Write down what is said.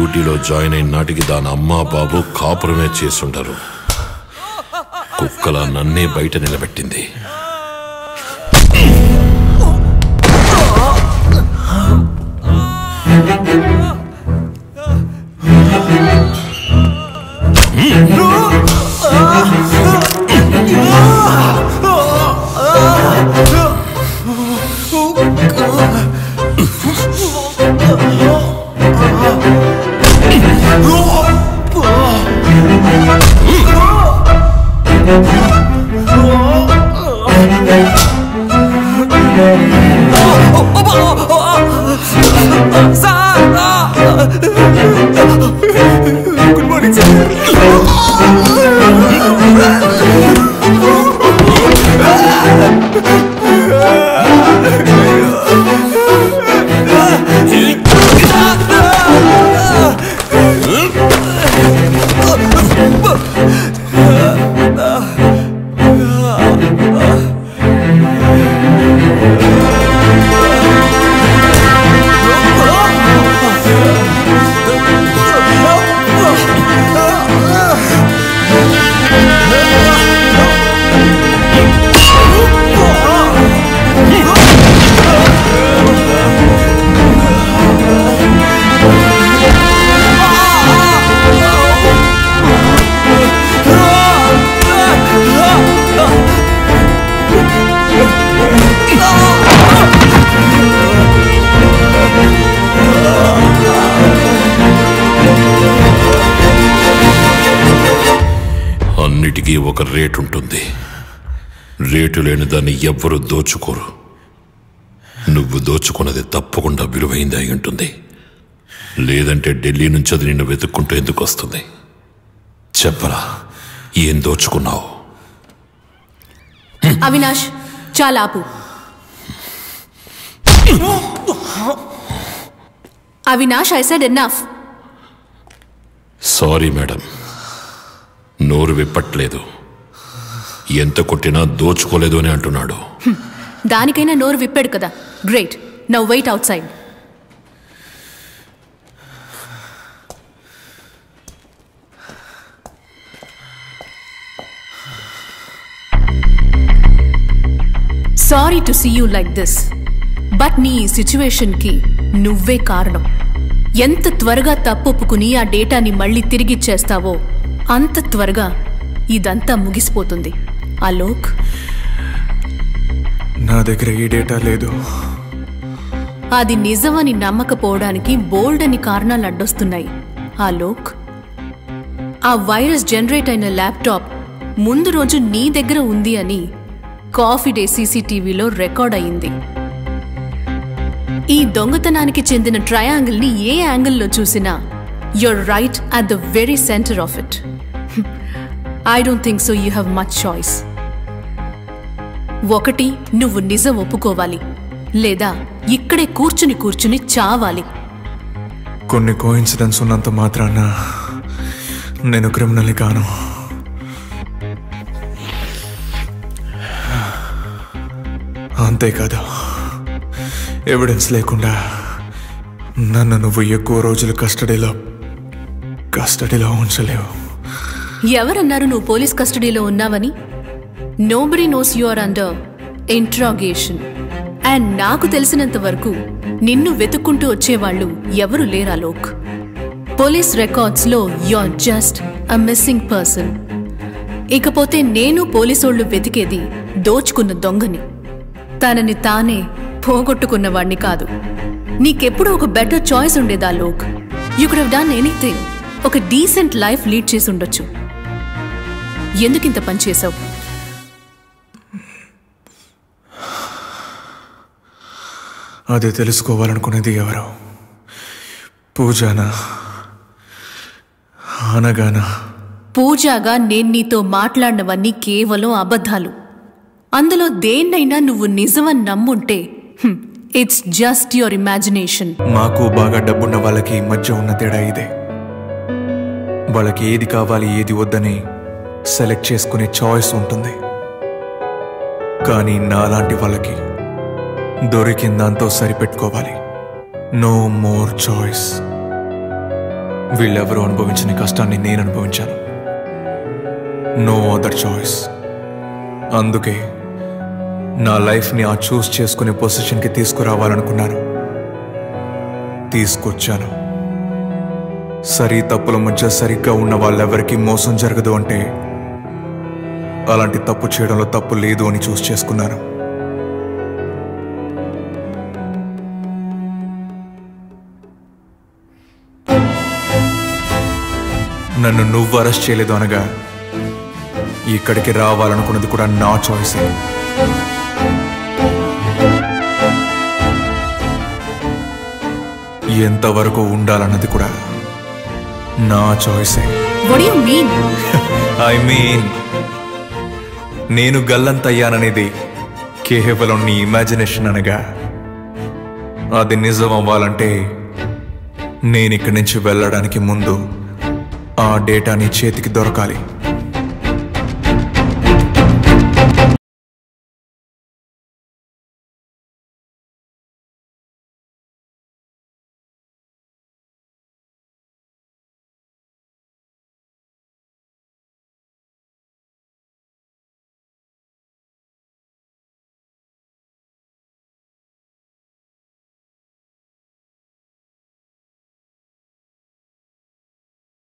డ్యూటీలో జాయిన్ అయిన నాటికి దాని అమ్మా బాబు కాపురమే చేసుంటారు. కుక్కల నన్నే బయట నిలబెట్టింది. Good morning, sir. అన్నిటికీ ఒక రేటు ఉంటుంది. రేటు లేని దాన్ని ఎవ్వరూ దోచుకోరు. నువ్వు దోచుకున్నది తప్పకుండా విలువైంది అయి ఉంటుంది. లేదంటే ఢిల్లీ నుంచి అది నిన్ను వెతుక్కుంటూ ఎందుకు వస్తుంది? చెప్పరా, ఏం దోచుకున్నావు? అవినాష్, చాలా ఆపు. Avinash, I said enough. Sorry madam, నోరు విప్పట్లేదు. ఎంత కొట్టినా దోచుకోలేదు అని అంటున్నాడు. దానికైనా నోరు విప్పాడు కదా. Great. Now wait outside. Sorry to see you like this, but నీ సిచ్యువేషన్కి నువ్వే కారణం. ఎంత త్వరగా తప్పొప్పుకుని ఆ డేటాని మళ్ళీ తిరిగిచ్చేస్తావో అంత త్వరగా ఇదంతా ముగిసిపోతుంది. అలోక్, నా దగ్గర ఈ డేటా లేదు. అది నిజమని నమ్మకపోవడానికి బోల్డ్ అని కారణాలు అడ్డొస్తున్నాయి. అలోక్, ఆ వైరస్ జనరేట్ అయిన ల్యాప్టాప్ ముందు రోజు నీ దగ్గర ఉంది అని కాఫీ డే సీసీటీవీలో రికార్డ్ అయింది. ఈ దొంగతనానికి చెందిన ట్రయాంగిల్ని ఏ యాంగిల్లో చూసినా you're right at the very center of it. I don't think so you have much choice. ఒకటి, నువ్వు నిజం ఒప్పుకోవాలి, లేదా ఇక్కడే కూర్చుని చావాలి. కొన్ని కోఇన్సిడెన్స్ ఉన్నంత మాత్రాన నేను క్రిమినల్ని కాను. అంతేకాదు, ఎవిడెన్స్ లేకుండా నన్ను నువ్వు ఎక్కువ రోజులు కస్టడీలో ఉంచలేవు. ఎవరన్నారు నువ్వు పోలీస్ కస్టడీలో ఉన్నావని? Nobody knows you are under interrogation. And నాకు తెలిసినంత వరకు నిన్ను వెతుక్కుంటూ వచ్చేవాళ్ళు ఎవరు లేరా లోక్. పోలీస్ రికార్డ్స్లో you are just a missing person. ఇకపోతే నేను పోలీసోళ్లు వెతికేది దోచుకున్న దొంగని, తనని తానే పోగొట్టుకున్నవాణ్ణి కాదు. నీకెప్పుడు ఒక బెటర్ చాయిస్ ఉండేదా Lok. You could have done anything. ఒక డీసెంట్ లైఫ్ లీడ్ చేసి ఉండొచ్చు. ఎందుకింత పని చేశావు? అది తెలుసుకోవాలనుకునేది ఎవరు? పూజానా, అనగానా? పూజాగా నేను నీతో మాట్లాడినవన్నీ కేవలం అబద్ధాలు. అందులో దేన్నైనా నువ్వు నిజమని నమ్ముంటే ఇట్స్ జస్ట్ యువర్ ఇమాజినేషన్. మాకు బాగా డబ్బున్న వాళ్ళకి మధ్య ఉన్న తేడా ఇదే. వాళ్ళకి ఏది కావాలి ఏది వద్దని సెలెక్ట్ చేసుకునే చాయిస్ ఉంటుంది. కానీ నాలాంటి వాళ్ళకి దొరికిన దాంతో సరిపెట్టుకోవాలి. No more choice. వీళ్ళెవరూ అనుభవించిన కష్టాన్ని నేను అనుభవించాను. No other choice. అందుకే నా లైఫ్ని ఆ చూస్ చేసుకునే పొజిషన్కి తీసుకురావాలనుకున్నాను. తీసుకొచ్చాను. సరి తప్పుల మధ్య సరిగ్గా ఉన్న వాళ్ళెవరికీ మోసం జరగదు అంటే అలాంటి తప్పు చేయడంలో తప్పు లేదు అని చూస్ చేసుకున్నాను. నన్ను నువ్వు అరెస్ట్ చేయలేదు అనగా ఇక్కడికి రావాలనుకున్నది కూడా నా చాయిసే. ఎంతవరకు ఉండాలన్నది కూడా నా చాయిసే. What do you mean? I mean నేను గల్లంతయ్యాననేది కేవలం నీ ఇమాజినేషన్ అనగా అది నిజం అవ్వాలంటే నేను ఇక్కడి నుంచి వెళ్ళడానికి ముందు ఆ డేటా నీ చేతికి దొరకాలి.